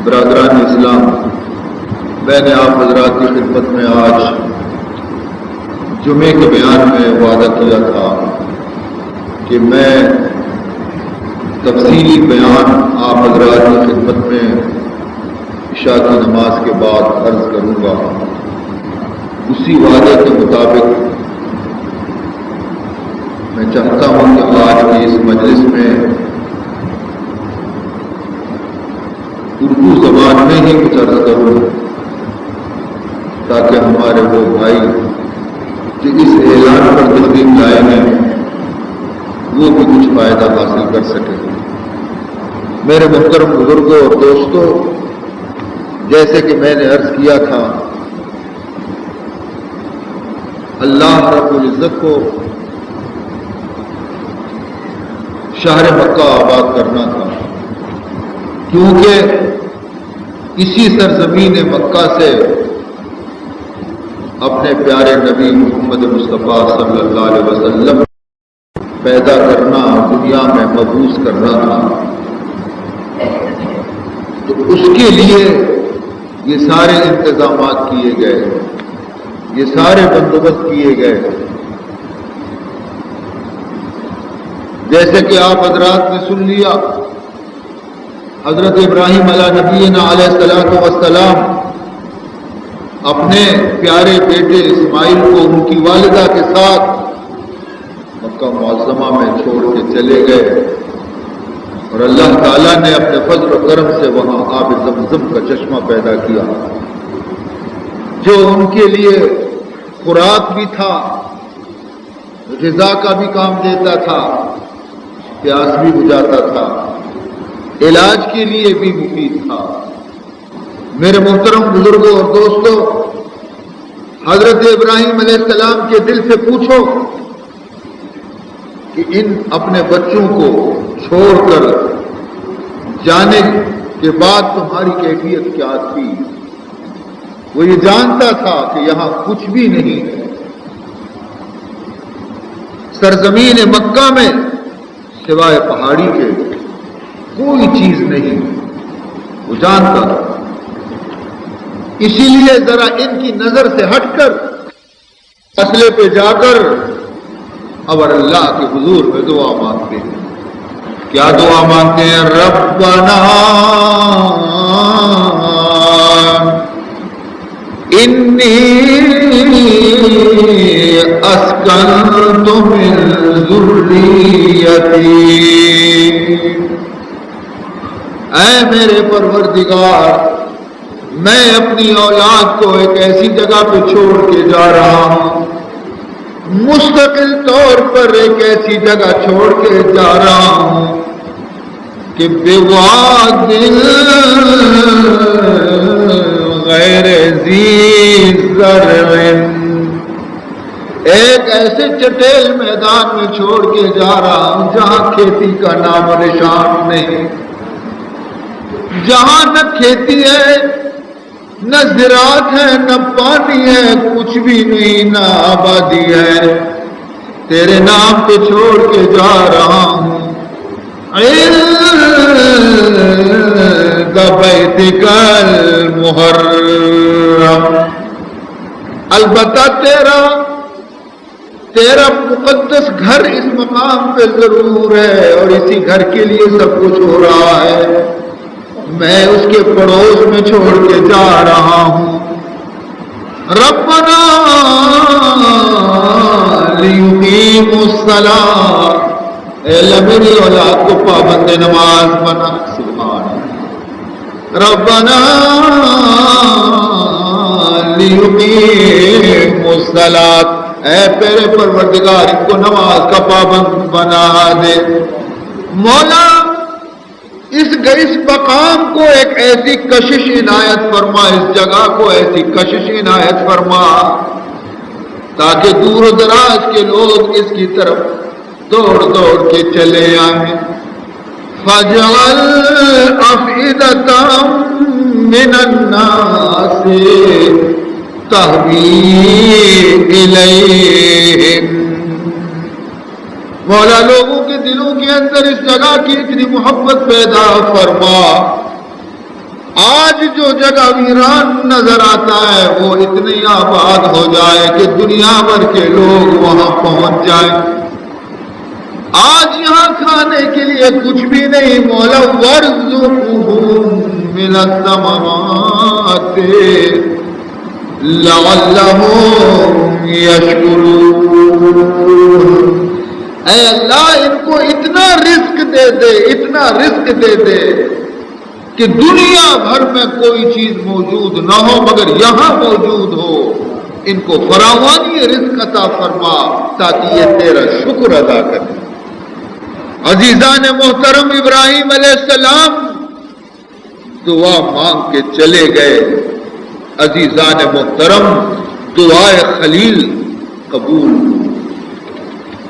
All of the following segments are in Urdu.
برادران اسلام، میں نے آپ حضرات کی خدمت میں آج جمعے کے بیان میں وعدہ کیا تھا کہ میں تفصیلی بیان آپ حضرات کی خدمت میں عشاء کی نماز کے بعد عرض کروں گا۔ اسی وعدے کے مطابق میں چاہتا ہوں کہ آج کی اس مجلس میں اردو زبان میں ہی کچھ عرض کروں تاکہ ہمارے وہ بھائی جو اس اعلان پر تشریف لائے ہیں وہ بھی کچھ فائدہ حاصل کر سکیں۔ میرے محترم بزرگوں اور دوستوں، جیسے کہ میں نے عرض کیا تھا، اللہ رب العزت کو شہر مکہ آباد کرنا تھا، کیونکہ اسی سرزمین مکہ سے اپنے پیارے نبی محمد مصطفیٰ صلی اللہ علیہ وسلم پیدا کرنا، دنیا میں مبعوث کرنا تھا۔ تو اس کے لیے یہ سارے انتظامات کیے گئے، یہ سارے بندوبست کیے گئے۔ جیسے کہ آپ حضرات نے سن لیا، حضرت ابراہیم علیہ نبینا علیہ الصلوۃ والسلام اپنے پیارے بیٹے اسماعیل کو ان کی والدہ کے ساتھ مکہ معظمہ میں چھوڑ کے چلے گئے، اور اللہ تعالیٰ نے اپنے فضل و کرم سے وہاں آب زمزم کا چشمہ پیدا کیا، جو ان کے لیے خوراک بھی تھا، غذا کا بھی کام دیتا تھا، پیاس بھی بجھاتا تھا، علاج کے لیے بھی مفید تھا۔ میرے محترم بزرگوں اور دوستوں، حضرت ابراہیم علیہ السلام کے دل سے پوچھو کہ ان اپنے بچوں کو چھوڑ کر جانے کے بعد تمہاری کیفیت کیا تھی؟ وہ یہ جانتا تھا کہ یہاں کچھ بھی نہیں ہے، سرزمین مکہ میں سوائے پہاڑی کے کوئی چیز نہیں، وہ جانتا تھا۔ اسی لیے ذرا ان کی نظر سے ہٹ کر مسئلے پہ جا کر اب اللہ کے حضور میں دعا مانگتے ہیں۔ کیا دعا مانگتے ہیں؟ ربنا انی اسکنت من ذریتی، اے میرے پروردگار، میں اپنی اولاد کو ایک ایسی جگہ پہ چھوڑ کے جا رہا ہوں، مستقل طور پر ایک ایسی جگہ چھوڑ کے جا رہا ہوں کہ بواد غیر ذی زرع، ایک ایسے چٹیل میدان میں چھوڑ کے جا رہا ہوں جہاں کھیتی کا نام و نشان نہیں، جہاں نہ کھیتی ہے، نہ زراعت ہے، نہ پانی ہے، کچھ بھی نہیں، نہ آبادی ہے، تیرے نام پہ چھوڑ کے جا رہا ہوں، عند بیتک المحرم، البتہ تیرا مقدس گھر اس مقام پہ ضرور ہے، اور اسی گھر کے لیے سب کچھ ہو رہا ہے، میں اس کے پڑوس میں چھوڑ کے جا رہا ہوں۔ ربنا لیقیموا الصلاۃ، اے اللہ میری اولاد کو پابند نماز بنا، سبحان اللہ۔ ربنا لیقیموا الصلاۃ، اے پیرے پروردگار ان کو نماز کا پابند بنا دے۔ مولا اس مقام کو ایک ایسی کشش عنایت فرما، اس جگہ کو ایسی کشش عنایت فرما تاکہ دور و دراز کے لوگ اس کی طرف دوڑ دوڑ کے چلے آئیں۔ فَاجْعَلْ أَفْئِدَةً مِّنَ النَّاسِ تَهْوِي إِلَيْهِمْ، مولا لوگوں کے دلوں کے اندر اس جگہ کی اتنی محبت پیدا فرما، آج جو جگہ ویران نظر آتا ہے وہ اتنی آباد ہو جائے کہ دنیا بھر کے لوگ وہاں پہنچ جائیں. آج یہاں کھانے کے لیے کچھ بھی نہیں. مولا وارزقہم من الثمرات لعلہم یشکرون. اے اللہ ان کو اتنا رزق دے دے، اتنا رزق دے دے کہ دنیا بھر میں کوئی چیز موجود نہ ہو مگر یہاں موجود ہو. ان کو فراوانی رزق عطا فرما تاکہ یہ تیرا شکر ادا کریں. عزیزان محترم، ابراہیم علیہ السلام دعا مانگ کے چلے گئے. عزیزان محترم، دعائے خلیل قبول.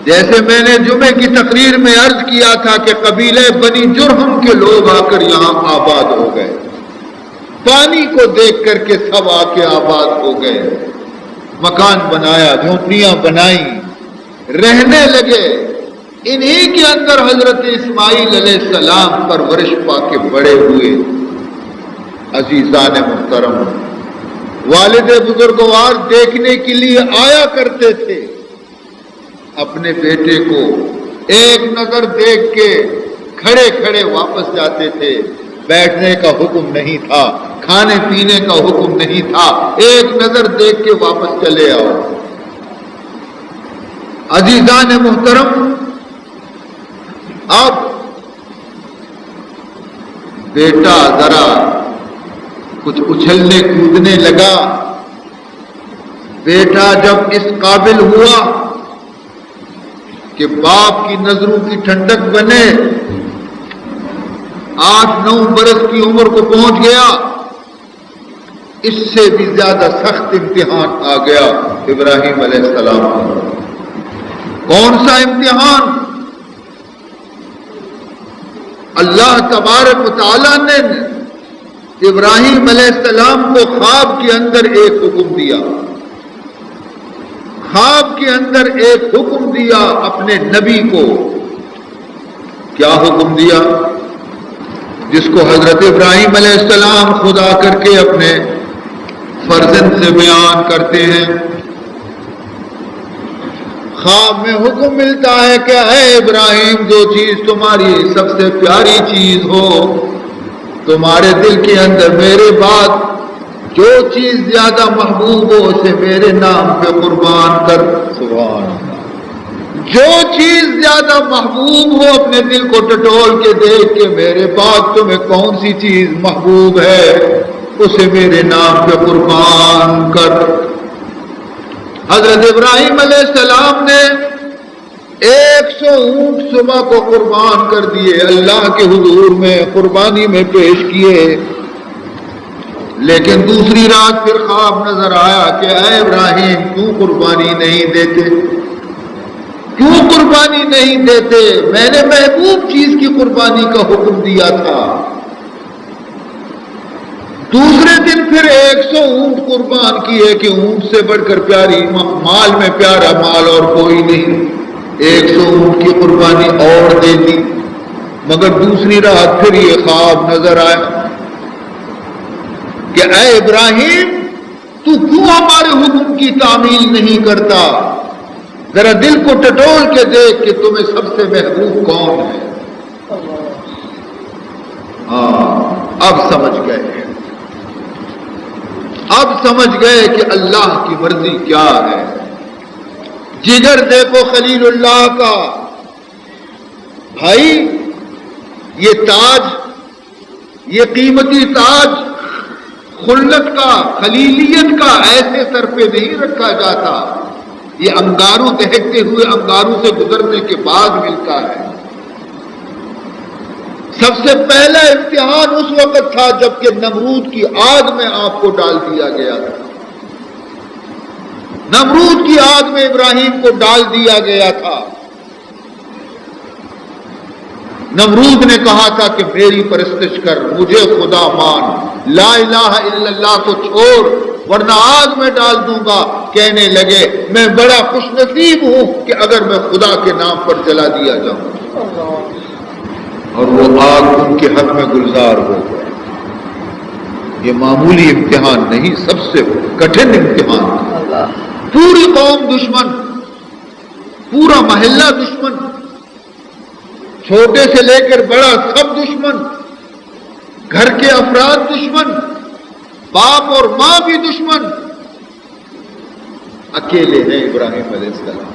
جیسے میں نے جمعے کی تقریر میں عرض کیا تھا کہ قبیلے بنی جرہم کے لوگ آ کر یہاں آباد ہو گئے. پانی کو دیکھ کر کے سب آ کے آباد ہو گئے. مکان بنایا، جھونپڑیاں بنائیں، رہنے لگے. انہی کے اندر حضرت اسماعیل علیہ السلام پرورش پا کے بڑے ہوئے. عزیزان محترم، والد بزرگوار دیکھنے کے لیے آیا کرتے تھے. اپنے بیٹے کو ایک نظر دیکھ کے کھڑے کھڑے واپس جاتے تھے. بیٹھنے کا حکم نہیں تھا، کھانے پینے کا حکم نہیں تھا، ایک نظر دیکھ کے واپس چلے آؤ. عزیزان محترم، اب بیٹا ذرا کچھ اچھلنے کودنے لگا. بیٹا جب اس قابل ہوا کہ باپ کی نظروں کی ٹھنڈک بنے، 8-9 برس کی عمر کو پہنچ گیا. اس سے بھی زیادہ سخت امتحان آ گیا ابراہیم علیہ السلام کو. کون سا امتحان؟ اللہ تبارک و تعالیٰ نے ابراہیم علیہ السلام کو خواب کے اندر ایک حکم دیا. خواب کے اندر ایک حکم دیا اپنے نبی کو. کیا حکم دیا؟ جس کو حضرت ابراہیم علیہ السلام خود آ کر کے اپنے فرزند سے بیان کرتے ہیں. خواب میں حکم ملتا ہے کہ اے ابراہیم، جو چیز تمہاری سب سے پیاری چیز ہو، تمہارے دل کے اندر میرے بعد جو چیز زیادہ محبوب ہو اسے میرے نام پہ قربان کر. سبحان اللہ. جو چیز زیادہ محبوب ہو اپنے دل کو ٹٹول کے دیکھ کے میرے بعد تمہیں کون سی چیز محبوب ہے اسے میرے نام پہ قربان کر. حضرت ابراہیم علیہ السلام نے 100 اونٹ صبح کو قربان کر دیے، اللہ کے حضور میں قربانی میں پیش کیے. لیکن دوسری رات پھر خواب نظر آیا کہ اے ابراہیم، کیوں قربانی نہیں دیتے؟ کیوں قربانی نہیں دیتے؟ میں نے محبوب چیز کی قربانی کا حکم دیا تھا. دوسرے دن پھر 100 اونٹ قربان کیے کہ اونٹ سے بڑھ کر پیاری مال میں پیارا مال اور کوئی نہیں. 100 اونٹ کی قربانی اور دے دی. مگر دوسری رات پھر یہ خواب نظر آیا کہ اے ابراہیم، تو کیوں ہمارے حکم کی تعمیل نہیں کرتا؟ ذرا دل کو ٹٹول کے دیکھ کہ تمہیں سب سے محبوب کون ہے. اب سمجھ گئے، اب سمجھ گئے کہ اللہ کی مرضی کیا ہے. جگر دیکھو خلیل اللہ کا. بھائی، یہ تاج، یہ قیمتی تاج خلت کا، خلیلیت کا ایسے سر پہ نہیں رکھا جاتا. یہ انگاروں دہکتے ہوئے انگاروں سے گزرنے کے بعد ملتا ہے. سب سے پہلا امتحان اس وقت تھا جبکہ نمرود کی آگ میں آپ کو ڈال دیا گیا تھا. نمرود کی آگ میں ابراہیم کو ڈال دیا گیا تھا. نمرود نے کہا تھا کہ میری پرستش کر، مجھے خدا مان، لا الہ الا اللہ کو چھوڑ ورنہ آگ میں ڈال دوں گا. کہنے لگے میں بڑا خوش نصیب ہوں کہ اگر میں خدا کے نام پر جلا دیا جاؤں. اور وہ آگ ان کے حق میں گلزار ہو گئے. یہ معمولی امتحان نہیں، سب سے کٹھن امتحان تھا۔ پوری قوم دشمن، پورا محلہ دشمن، چھوٹے سے لے کر بڑا سب دشمن، گھر کے افراد دشمن، باپ اور ماں بھی دشمن، اکیلے ہیں ابراہیم علیہ السلام،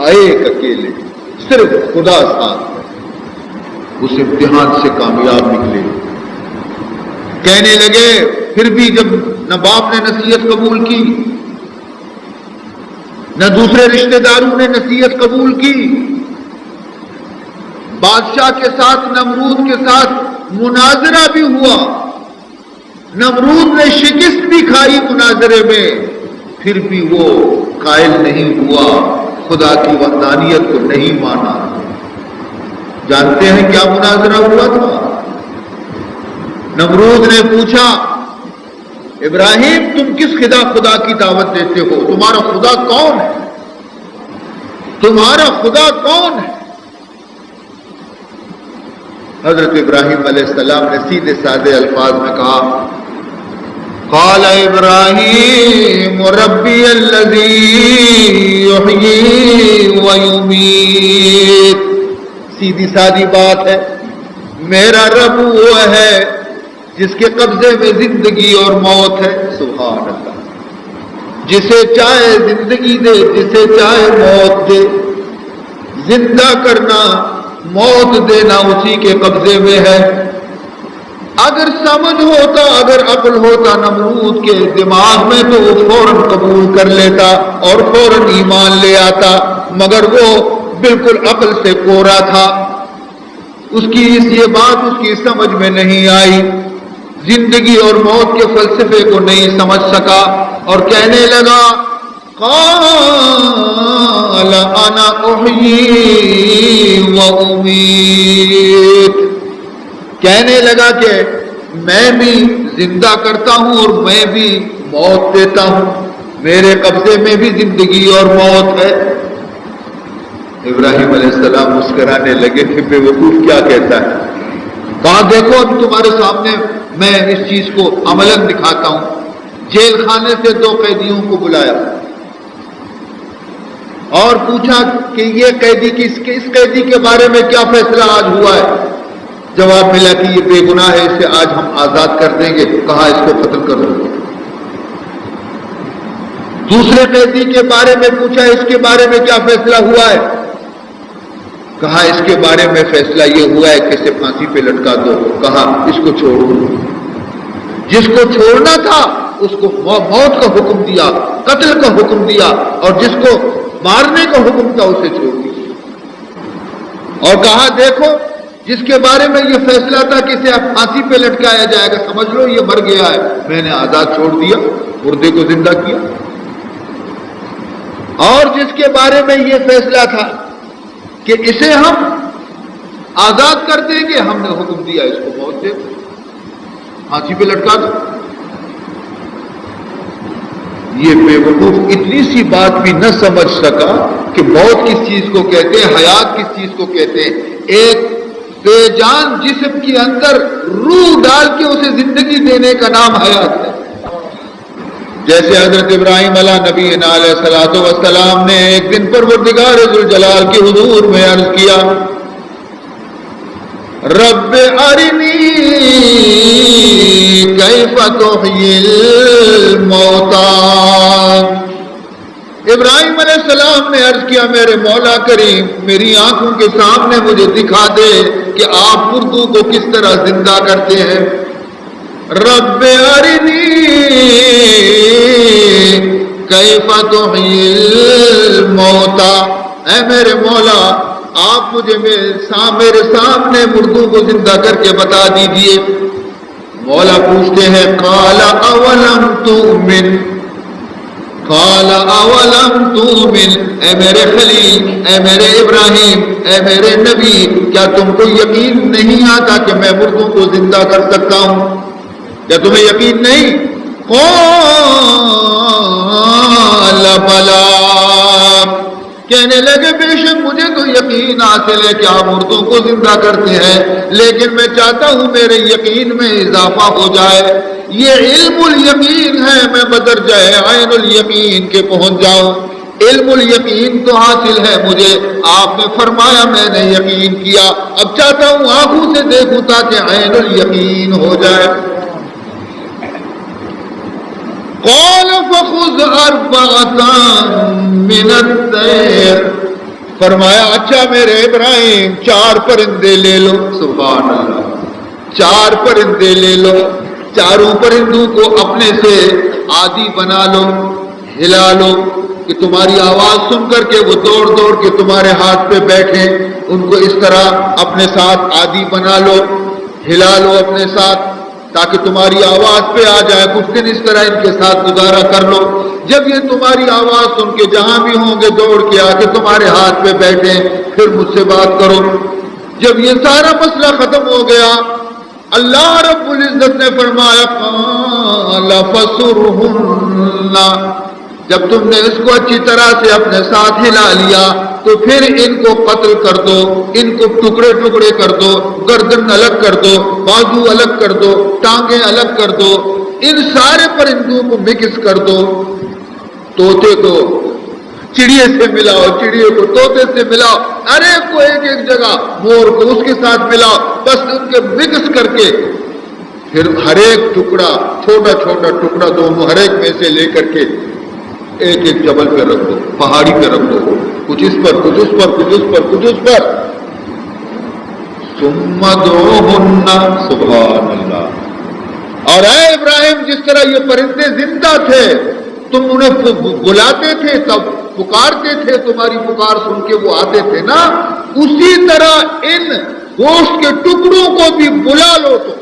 ایک اکیلے، صرف خدا ساتھ ہے، اس امتحان سے کامیاب نکلے۔ کہنے لگے پھر بھی جب نہ باپ نے نصیحت قبول کی، نہ دوسرے رشتہ داروں نے نصیحت قبول کی، بادشاہ کے ساتھ نمرود کے ساتھ مناظرہ بھی ہوا، نمرود نے شکست بھی کھائی مناظرے میں، پھر بھی وہ قائل نہیں ہوا، خدا کی وحدانیت کو نہیں مانا۔ جانتے ہیں کیا مناظرہ ہوا تھا؟ نمرود نے پوچھا ابراہیم تم کس خدا کی دعوت دیتے ہو؟ تمہارا خدا کون ہے؟ تمہارا خدا کون ہے؟ حضرت ابراہیم علیہ السلام نے سیدھے سادے الفاظ میں کہا قال ابراہیم ربی الذی یحیی ویمیت، سیدھی سادی بات ہے، میرا رب وہ ہے جس کے قبضے میں زندگی اور موت ہے۔ سبحان اللہ، جسے چاہے زندگی دے، جسے چاہے موت دے، زندہ کرنا موت دینا اسی کے قبضے میں ہے۔ اگر سمجھ ہوتا، اگر عقل ہوتا نمرود کے دماغ میں تو وہ فوراً قبول کر لیتا اور فوراً ایمان لے آتا، مگر وہ بالکل عقل سے کورا تھا، اس کی یہ بات اس کی سمجھ میں نہیں آئی، زندگی اور موت کے فلسفے کو نہیں سمجھ سکا، اور کہنے لگا قال انا احیی و امیت، کہنے لگا کہ میں بھی زندہ کرتا ہوں اور میں بھی موت دیتا ہوں، میرے قبضے میں بھی زندگی اور موت ہے۔ ابراہیم علیہ السلام مسکرانے لگے کہ بے وقوف کیا کہتا ہے؟ کہا دیکھو اب تمہارے سامنے میں اس چیز کو عملاً دکھاتا ہوں۔ جیل خانے سے 2 قیدیوں کو بلایا اور پوچھا کہ یہ قیدی اس قیدی کے بارے میں کیا فیصلہ آج ہوا ہے؟ جواب ملا کہ یہ بے گناہ ہے، اسے آج ہم آزاد کر دیں گے۔ کہا اس کو قتل کر دو۔ دوسرے قیدی کے بارے میں پوچھا اس کے بارے میں کیا فیصلہ ہوا ہے؟ کہا اس کے بارے میں فیصلہ یہ ہوا ہے کہ اسے پھانسی پہ لٹکا دو۔ کہا اس کو چھوڑو۔ جس کو چھوڑنا تھا اس کو موت کا حکم دیا، قتل کا حکم دیا، اور جس کو مارنے کا حکم تھا اسے چھوڑ دیا، اور کہا دیکھو جس کے بارے میں یہ فیصلہ تھا کہ اسے پھانسی پہ لٹکایا جائے گا، سمجھ لو یہ مر گیا ہے، میں نے آزاد چھوڑ دیا، مردے کو زندہ کیا۔ اور جس کے بارے میں یہ فیصلہ تھا کہ اسے ہم آزاد کر دیں گے، ہم نے حکم دیا اس کو موت دے، پھانسی پہ لٹکا دو۔ یہ بے وقوف اتنی سی بات بھی نہ سمجھ سکا کہ موت کس چیز کو کہتے ہیں، حیات کس چیز کو کہتے ہیں۔ ایک بے جان جسم کے اندر روح ڈال کے اسے زندگی دینے کا نام حیات ہے۔ جیسے حضرت ابراہیم علیہ نبی علیہ الصلوۃ والسلام نے ایک دن پروردگار ذوالجلال کے حضور میں عرض کیا رب ارنی کیف تحیی الموتى، ابراہیم علیہ السلام نے عرض کیا میرے مولا کریم میری آنکھوں کے سامنے مجھے دکھا دے کہ آپ مردوں کو کس طرح زندہ کرتے ہیں۔ رب ارنی کیف تحیی الموتى، اے میرے مولا آپ مجھے میرے سامنے مردوں کو زندہ کر کے بتا دیجئے۔ مولا پوچھتے ہیں قال اولم تؤمن، قال اولم تؤمن، اے میرے خلیل، اے میرے ابراہیم، اے میرے نبی، کیا تم کو یقین نہیں آتا کہ میں مردوں کو زندہ کر سکتا ہوں؟ کیا تمہیں یقین نہیں؟ قال بلا، کہنے لگے بے شک مجھے تو یقین حاصل ہے کہ آپ مردوں کو زندہ کرتے ہیں، لیکن میں چاہتا ہوں میرے یقین میں اضافہ ہو جائے۔ یہ علم الیقین ہے، میں بدرجہ عین الیقین کے پہنچ جاؤں۔ علم الیقین تو حاصل ہے مجھے، آپ نے فرمایا میں نے یقین کیا، اب چاہتا ہوں آنکھوں سے دیکھوں تاکہ عین الیقین ہو جائے۔ قال فخذ أربعة من الطير، فرمایا اچھا میرے ابراہیم 4 پرندے لے لو۔ سبحان اللہ، 4 پرندے لے لو، چاروں پرندوں کو اپنے سے عادی بنا لو، ہلا لو کہ تمہاری آواز سن کر کے وہ دوڑ دوڑ کے تمہارے ہاتھ پہ بیٹھیں، ان کو اس طرح اپنے ساتھ عادی بنا لو، ہلا لو اپنے ساتھ تاکہ تمہاری آواز پہ آ جائے، کچھ دن اس طرح ان کے ساتھ گزارا کر لو، جب یہ تمہاری آواز سن کے جہاں بھی ہوں گے دوڑ کے آ کے تمہارے ہاتھ پہ بیٹھیں، پھر مجھ سے بات کرو۔ جب یہ سارا مسئلہ ختم ہو گیا، اللہ رب العزت نے فرمایا قال فسرهن، جب تم نے اس کو اچھی طرح سے اپنے ساتھ ہلا لیا تو پھر ان کو قتل کر دو، ان کو ٹکڑے ٹکڑے کر دو، گردن الگ کر دو، بازو الگ کر دو، ٹانگیں الگ کر دو، ان سارے پرندوں کو مکس کر دو، طوطے کو چڑیے سے ملاؤ، چڑیے کو طوطے سے ملاؤ، ہر ایک کو ایک ایک جگہ، مور کو اس کے ساتھ ملاؤ، بس ان کے مکس کر کے پھر ہر ایک ٹکڑا چھوٹا چھوٹا ٹکڑا دونوں ہر ایک میں سے لے کر کے ایک ایک جبل پہ رکھ دو، پہاڑی پہ رکھ دو، کچھ اس پر کچھ اس پر کچھ اس پر کچھ اس پر، ثم ادعوهن، سبحان اللہ۔ اور اے ابراہیم جس طرح یہ پرندے زندہ تھے تم انہیں بلاتے تھے، تب پکارتے تھے، تمہاری پکار سن کے وہ آتے تھے نا، اسی طرح ان گوشت کے ٹکڑوں کو بھی بلا لو، تو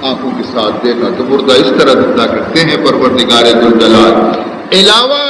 آنکھوں کے ساتھ دیکھا تو مردہ اس طرح زندہ کرتے ہیں پروردگار ذوالجلال۔ علاوہ